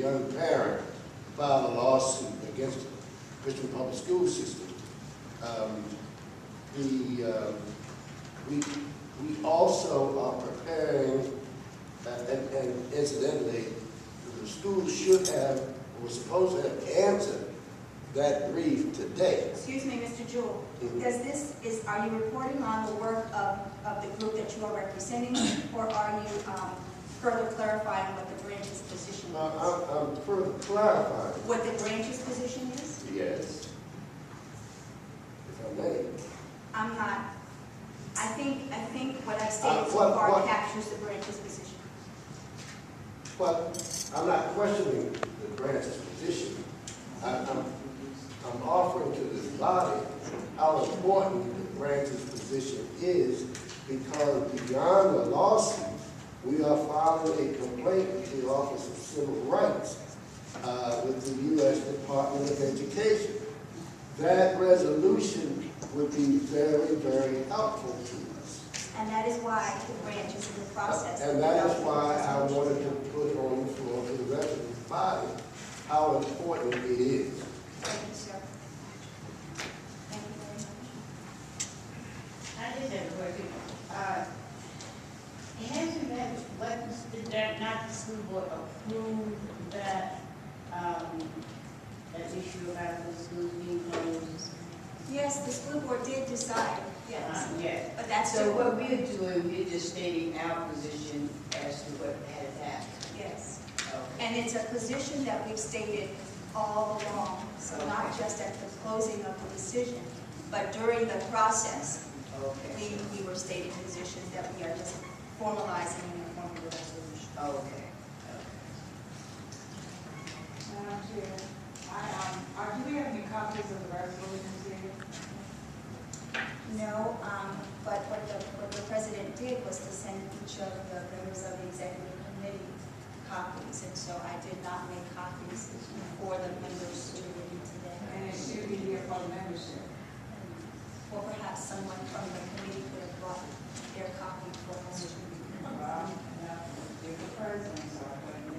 young parent filed a lawsuit against the Richmond Public School System. We also are preparing, and incidentally, the school should have, or was supposed to have answered that brief today. Excuse me, Mr. Jewell. Are you reporting on the work of the group that you are representing, or are you further clarifying what the branch's position is? I'm further clarifying. What the branch's position is? Yes. If I may. I'm not. I think what I stated so far captures the branch's position. But I'm not questioning the branch's position. I'm offering to this body how important the branch's position is, because beyond the lawsuit, we are filing a complaint with the Office of Civil Rights with the U.S. Department of Education. That resolution would be very, very helpful to us. And that is why the branch is in the process. And that is why I wanted to put on the floor to the rest of the body how important it is. Thank you, sir. Thank you very much. I just have a question. Hasn't that, not the school board approved that, that issue about the schools being closed? Yes, the school board did decide, yes. Yes. But that's So what we're doing, we're just stating our position as to what has happened. yes. Okay. And it's a position that we've stated all along, so not just at the closing of the decision, but during the process, Okay. we were stating positions that we are just formalizing in the form of a resolution. Okay. Madam Chair, do we have any copies of the resolutions here? No, but what the president did was to send each of the members of the executive committee copies, and so I did not make copies for the members to review today. And it should be here for the membership. Or perhaps someone from the committee could have brought their copy for us to review. Well, if the president's are.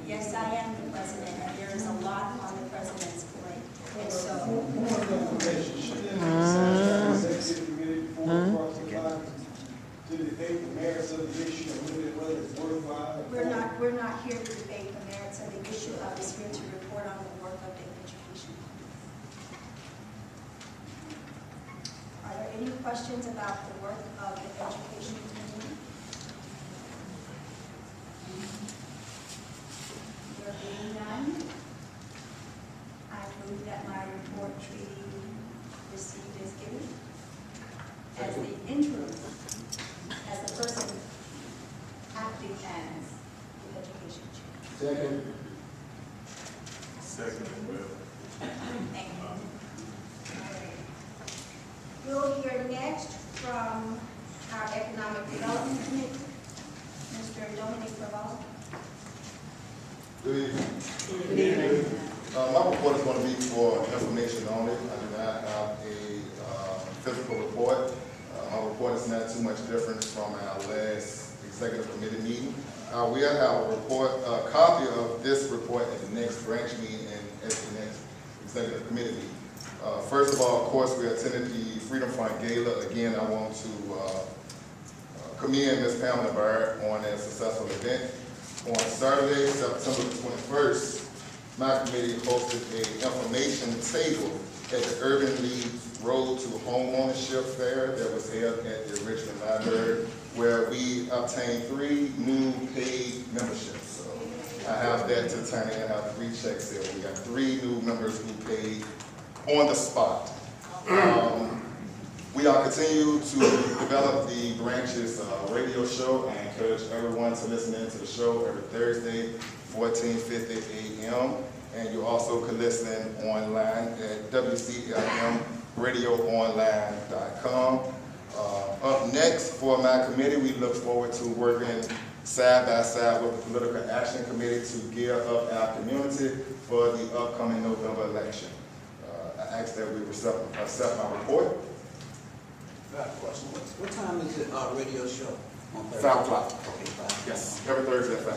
Yes, I am the president, and there is a lot on the president's plate, and so More information, should there be an executive committee before we cross the line to debate the merits of the issue and whether it's worthwhile? we're not here to debate the merits of the issue. I was here to report on the work of the education. Are there any questions about the work of the education committee? There being none, I move that my report be received as given. As the interim, as the person acting as the education chair. Second. Second as well. Thank you. All right. We'll hear next from our Economic Development Committee, Mr. Dominic Raval. Good evening. Good evening. My report is going to be for information only. I do not have a physical report. My report is not too much different from our last executive committee meeting. We'll have a report, a copy of this report at the next branch meeting and at the next executive committee meeting. First of all, of course, we attended the Freedom Front Gala. Again, I want to commend Ms. Pamela Barrett on a successful event. On Saturday, September 21st, my committee hosted an information table at the Urban League Road to Homeownership Fair that was held at the Richmond Library, where we obtained 3 new paid memberships. So I have that to turn in. I have 3 checks there. We got 3 new members who paid on the spot. We are continue to develop the branch's radio show. I encourage everyone to listen in to the show every Thursday, 14:50 a.m. And you also can listen online at WCLMradioonline.com. Up next for my committee, we look forward to working side by side with the Political Action Committee to gear up our community for the upcoming November election. I ask that we accept my report. I have a question. What time is the radio show on Thursday? 5 o'clock. Okay, 5. Yes, every Thursday at 5.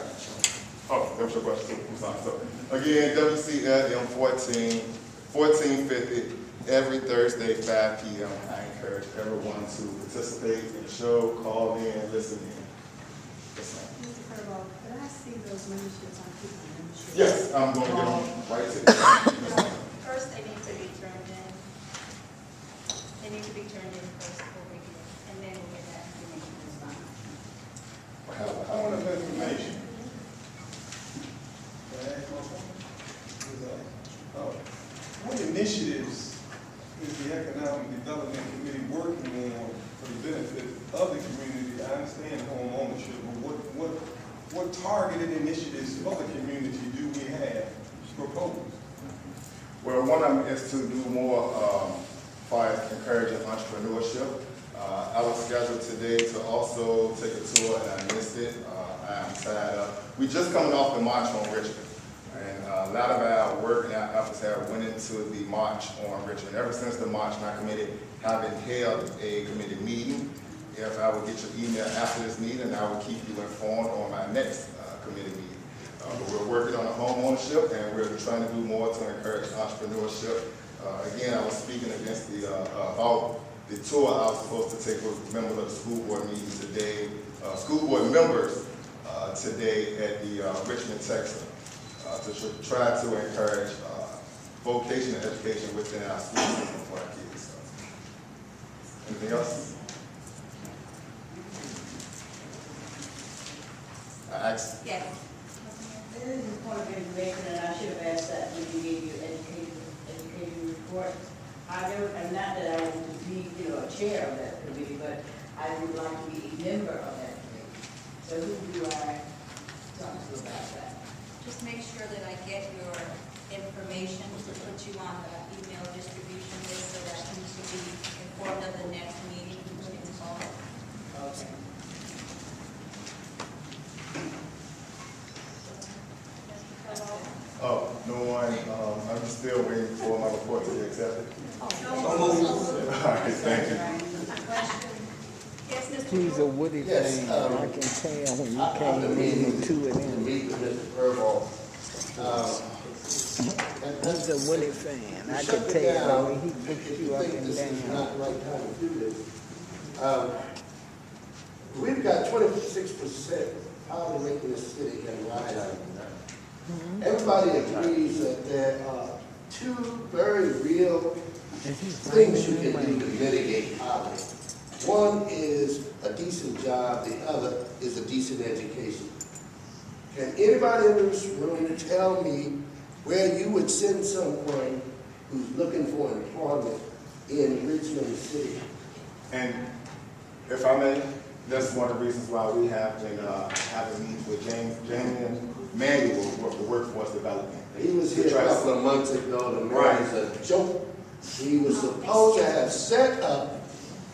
Oh, that was your question too. I'm sorry. So, Again, WCLM 1450, every Thursday, 5 p.m. I encourage everyone to participate in the show, call in, listen in. Yes, ma'am. Mr. Curville, could I see those memberships on people memberships? Yes, I'm going to get them right to you. Yes, ma'am. First, they need to be turned in. They need to be turned in first over here, and then we'll get that information this time. I want enough information. Can I ask my question? What initiatives is the Economic Development Committee working on for the benefit of the community? I understand home ownership, but what targeted initiatives for the community do we have proposed? Well, one of them is to do more as far as encouraging entrepreneurship. I was scheduled today to also take a tour, and I missed it. I'm tied up. We just coming off the march on Richmond, and a lot of our work and our efforts have went into the march on Richmond. Ever since the march, my committee having held a committee meeting. If I will get your email after this meeting, I will keep you informed on my next committee meeting. But we're working on home ownership, and we're trying to do more to encourage entrepreneurship. Again, I was speaking against the about the tour I was supposed to take with members of the school board meeting today, school board members today at the Richmond Tech Center to try to encourage vocational education within our school system for our kids. Anything else? I asked. Yes. This is a point of information, and I should have asked that when you gave your education report. I know, and not that I want to be, a chair of that committee, but I would like to be a member of that committee. So who do I talk to about that? Just make sure that I get your information to put you on the email distribution list so that you can be informed of the next meeting who's involved. Okay. Oh, no one. I'm still waiting for my report to be accepted. All right, thank you. Yes, Mr. He's a Jewell? woody Yes, thing. I can tell when you I've came been in meeting and two of to them. meet with Mr. Curville. He's a woody fan. I Shut could it tell down when he if picks you you up think and this is down. not the right time to do this. We've got 26% poverty rate in the city and rising. Everybody agrees that there are two very real things you can do to mitigate poverty. One is a decent job, the other is a decent education. Can anybody in this room tell me where you would send someone who's looking for employment in Richmond City? And if I may, that's one of the reasons why we have been having meetings with James Manuel for the workforce development. He was here a couple of months ago. The man is a joke. He was supposed to have set up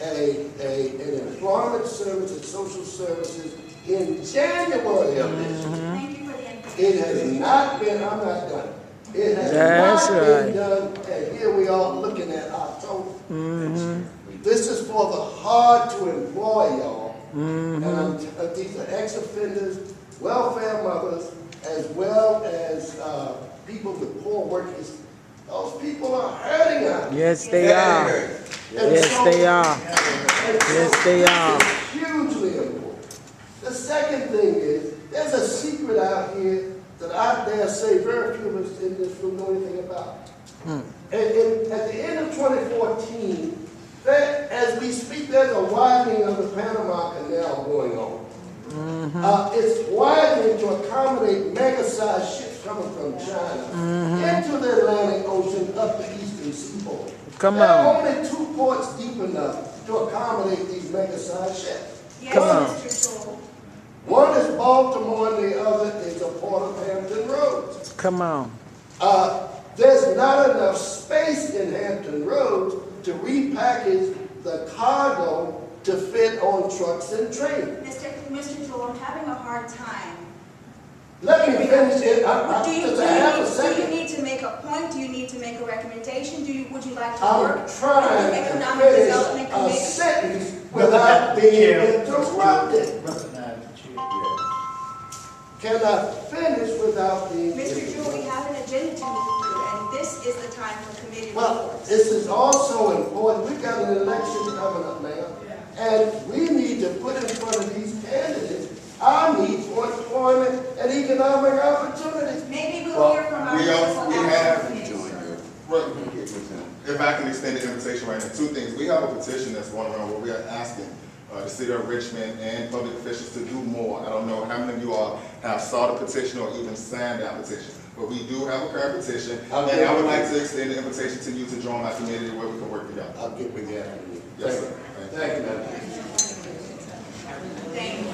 an employment service and social services in January of this year. Thank you for the information. It has not been, I'm not done. It has That's not been right. done, and here we are looking at October. This is for the hard to employ, y'all. And these are ex-offenders, welfare mothers, as well as people with poor workers. Those people are hurting us. Yes, they are. Yes, they are. Yes, they are. This is hugely important. The second thing is, there's a secret out here that I dare say very few of us in this room know anything about. And at the end of 2014, as we speak, there's a widening of the Panama Canal going on. It's widening to accommodate mega-sized ships coming from China into the Atlantic Ocean up the eastern seaboard. Come There are on. only 2 ports deep enough to accommodate these mega-sized ships. Yes, Come on. Mr. Jewell. One is Baltimore and the other is a port of Hampton Roads. Come on. There's not enough space in Hampton Roads to repackage the cargo to fit on trucks and trains. Mr. Jewell, I'm having a hard time. Let me finish it. Do you Just a half a second. need to make a point? Do you need to make a recommendation? Would you like to I'm work trying with the to Economic finish Development a Committee? sentence without being interrupted. Can I finish without being Mr. Jewell, we interrupted? have an this is the time for committee Well, reports. this is also important. We got an election coming up, Mayor. And we need to put in front of these candidates our need for employment and economic opportunity. Maybe we'll hear from our municipal action committee. Right. If I can extend the invitation right now, two things. We have a petition that's going around where we are asking the City of Richmond and public officials to do more. I don't know how many of you all have saw the petition or even signed that petition, but we do have a current petition, and I would like to extend the invitation to you to join my community where we can work together. I'll get with you after you. Yes, sir. Thank you, man. Thank you.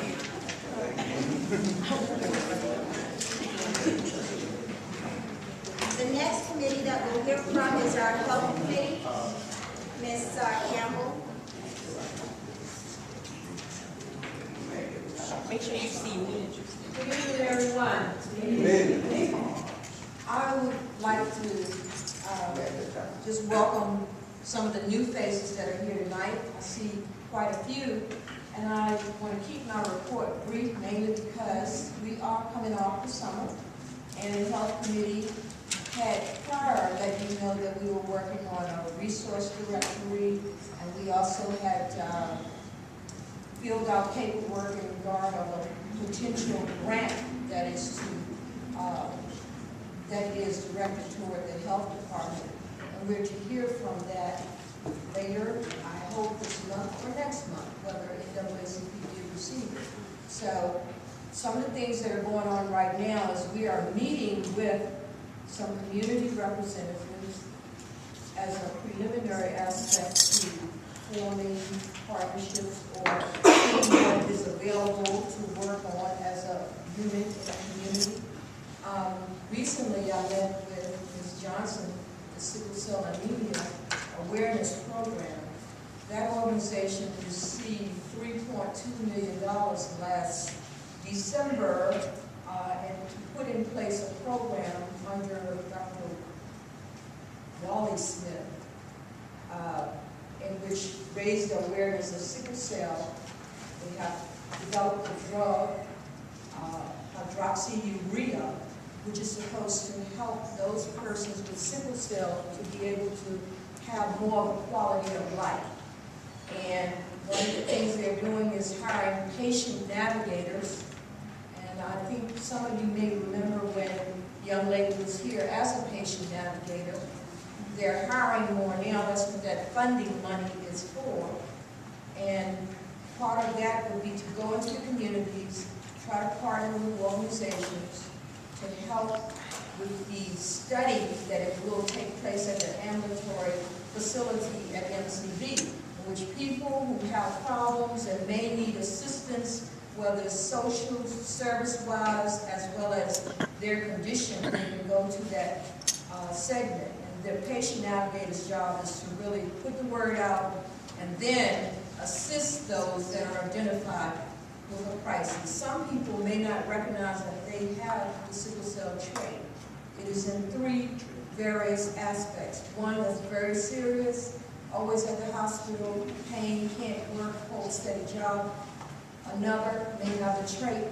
The next committee that we'll hear from is our health committee. Ms. Campbell. Make sure you see me. Good evening, everyone. I would like to just welcome some of the new faces that are here tonight. I see quite a few, and I want to keep my report brief, mainly because we are coming off the summer, and the Health Committee had prior let you know that we were working on a resource directory, and we also had filled out paperwork in regard of a potential grant that is directed toward the health department. And we're to hear from that later, I hope this month or next month, whether NAACP did receive it. So some of the things that are going on right now is we are meeting with some community representatives as a preliminary aspect to forming partnerships or seeing what is available to work on as a unit in a community. Recently, I met with Ms. Johnson, the Sickle Cell Anemia Awareness Program. That organization received $3.2 million last December and to put in place a program under Dr. Wally Smith, in which raised the awareness of sickle cell. They have developed a drug, hydroxyurea, which is supposed to help those persons with sickle cell to be able to have more of a quality of life. And one of the things they're doing is hiring patient navigators. And I think some of you may remember when the young lady was here as a patient navigator. They're hiring more now. That's what that funding money is for. And part of that would be to go into the communities, try to partner with organizations to help with the study that it will take place at the ambulatory facility at MCV, in which people who have problems and may need assistance, whether it's social service-wise as well as their condition, they can go to that segment. And the patient navigator's job is to really put the word out and then assist those that are identified with a crisis. Some people may not recognize that they have the sickle cell trait. It is in three various aspects. One that's very serious, always at the hospital, pain, can't work, hold steady job. Another may have the trait,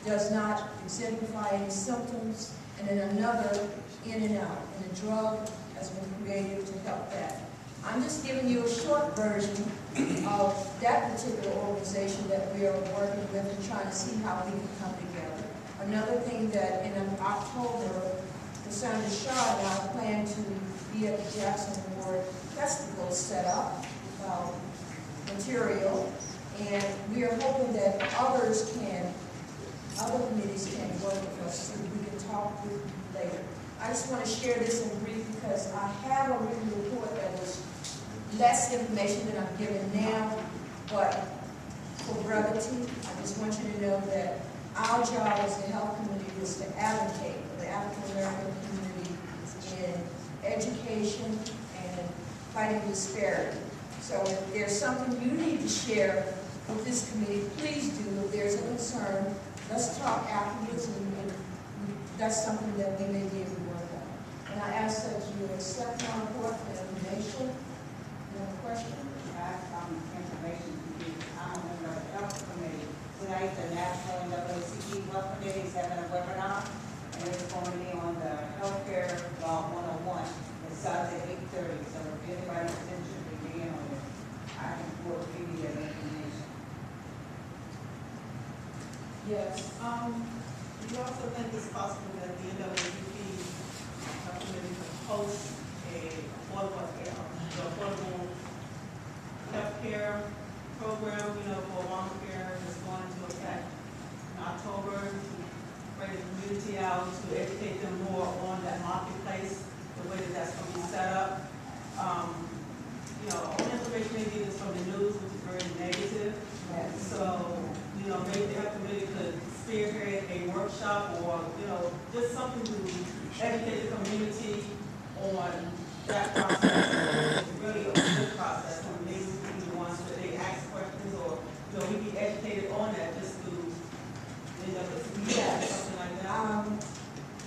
does not exemplify any symptoms, and then another in and out. And the drug has been created to help that. I'm just giving you a short version of that particular organization that we are working with and trying to see how we can come together. Another thing that in October, Cassandra Shaw and I plan to be at the Jackson Award Festival set up material, and we are hoping that other committees can work with us so we can talk with you later. I just want to share this in brief because I have a written report that was less information than I'm giving now, but for brevity, I just want you to know that our job as the health committee is to advocate for the African American community in education and fighting disparity. So if there's something you need to share with this committee, please do. If there's a concern, let's talk afterwards, and that's something that we may be able to work on. And I ask that you accept my report for information. You have a question? I have some information to give. I'm a member of the health committee. Tonight, the National NAACP Health Committee is having a webinar, and it's going to be on the healthcare law 101. Yes. Do you also think it's possible that the NAACP committee could host a affordable health care program, for long care that's going into effect in October, to bring the community out, to educate them more on that marketplace, the way that that's going to be set up. All the information they get is from the news, which is very negative. So, maybe the health committee could spearhead a workshop or, just something to educate the community on that process. It's really a good process, and maybe we can be the ones that they ask questions, or, we be educated on that just to, something like that.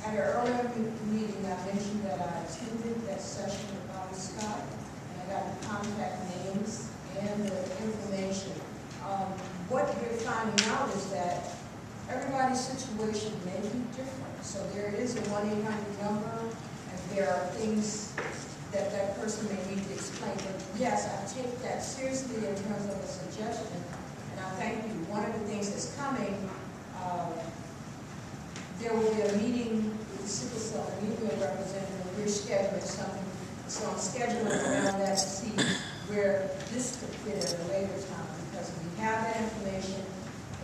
At an earlier meeting, I mentioned that I attended that session with Marty Scott, and I got the contact names and the information. What we're finding out is that everybody's situation may be different. So there is a 1-800 number, and there are things that that person may need to explain. But yes, I take that seriously in terms of a suggestion, and I thank you. One of the things that's coming, there will be a meeting with the sickle cell anemia representative. We're scheduling something, so I'm scheduling around that to see where this could fit at a later time, because we have that information,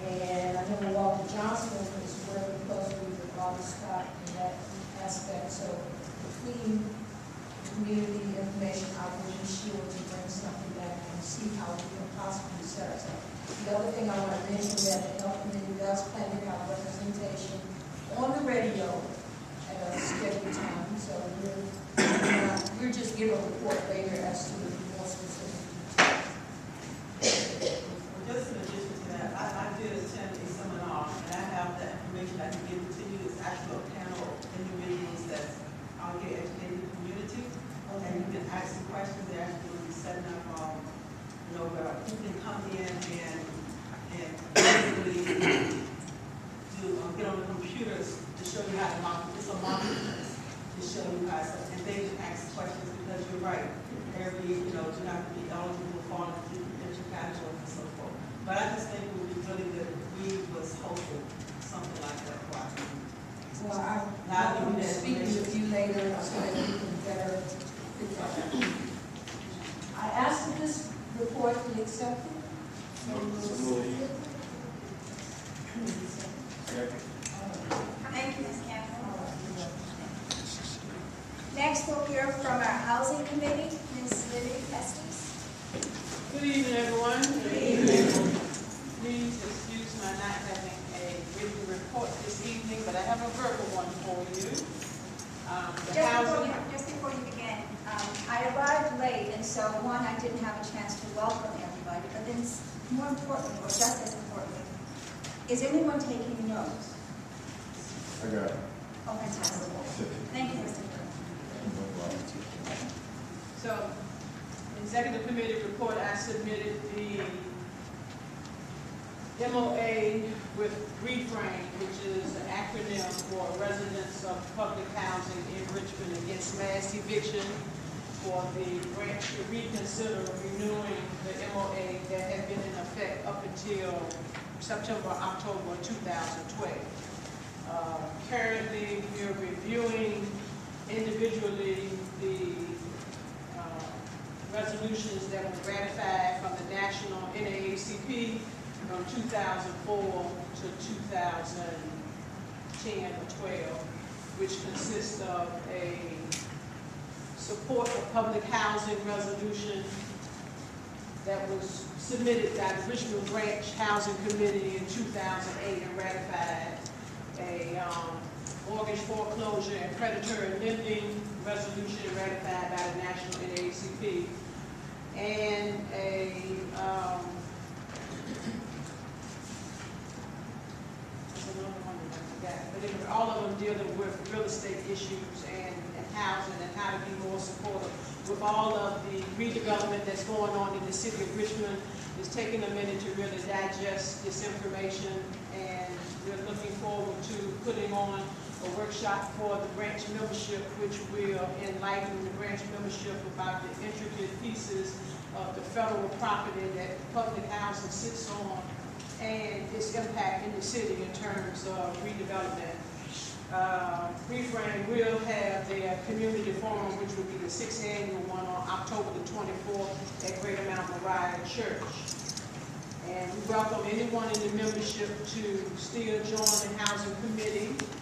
and I know Walter Johnson is working closely with Marty Scott in that aspect. So between the community information, I will be sure to bring something back and see how we can possibly set us up. The other thing I want to mention that the health committee does plan to have representation on the radio at a scheduled time. So we're just giving a report later as to the more specific details. Just in addition to that, I did attend a seminar, and I have that information I can give to you. It's actually a panel of individuals that are get educated in the community, and you can ask some questions. They're actually going to be setting up, where people can come in and basically get on the computers to show you how to market. It's a marketplace to show you how to, and they can ask questions, because you're right. Do not have to be eligible for the different categories and so forth. But I just think it would be really good if we was hosting something like that for our community. Well, I'll be speaking with you later so that we can better fit that. I ask that this report be accepted. Thank you, Ms. Campbell. Next, we'll hear from our Housing Committee, Ms. Lily Estes. Good evening, everyone. Good evening. Please excuse my not having a written report this evening, but I have a verbal one for you. Just before you begin, I arrived late, and so I didn't have a chance to welcome everybody, but then more importantly, or just as importantly, is anyone taking notes? I got it. Oh, fantastic. Thank you, Mr. Burke. So, Executive Committee report, I submitted the MOA with reframe, which is an acronym for Residents of Public Housing in Richmond Against Mass Eviction, for the branch to reconsider renewing the MOA that had been in effect up until October 2012. Currently, we are reviewing individually the resolutions that were ratified from the national NAACP from 2004 to 2010 or 12, which consists of a support of public housing resolution that was submitted by the Richmond Branch Housing Committee in 2008 and ratified, a mortgage foreclosure and predatory lending resolution ratified by the national NAACP, and but all of them dealing with real estate issues and housing and how to be more supportive with all of the redevelopment that's going on in the city of Richmond. It's taking a minute to really digest this information, and we're looking forward to putting on a workshop for the branch membership, which will enlighten the branch membership about the intricate pieces of the federal property that public housing sits on and its impact in the city in terms of redevelopment. Reframe will have their community forum, which will be the 6th annual one on October the 24th at Greater Mount Moriah Church. And we welcome anyone in the membership to still join the housing committee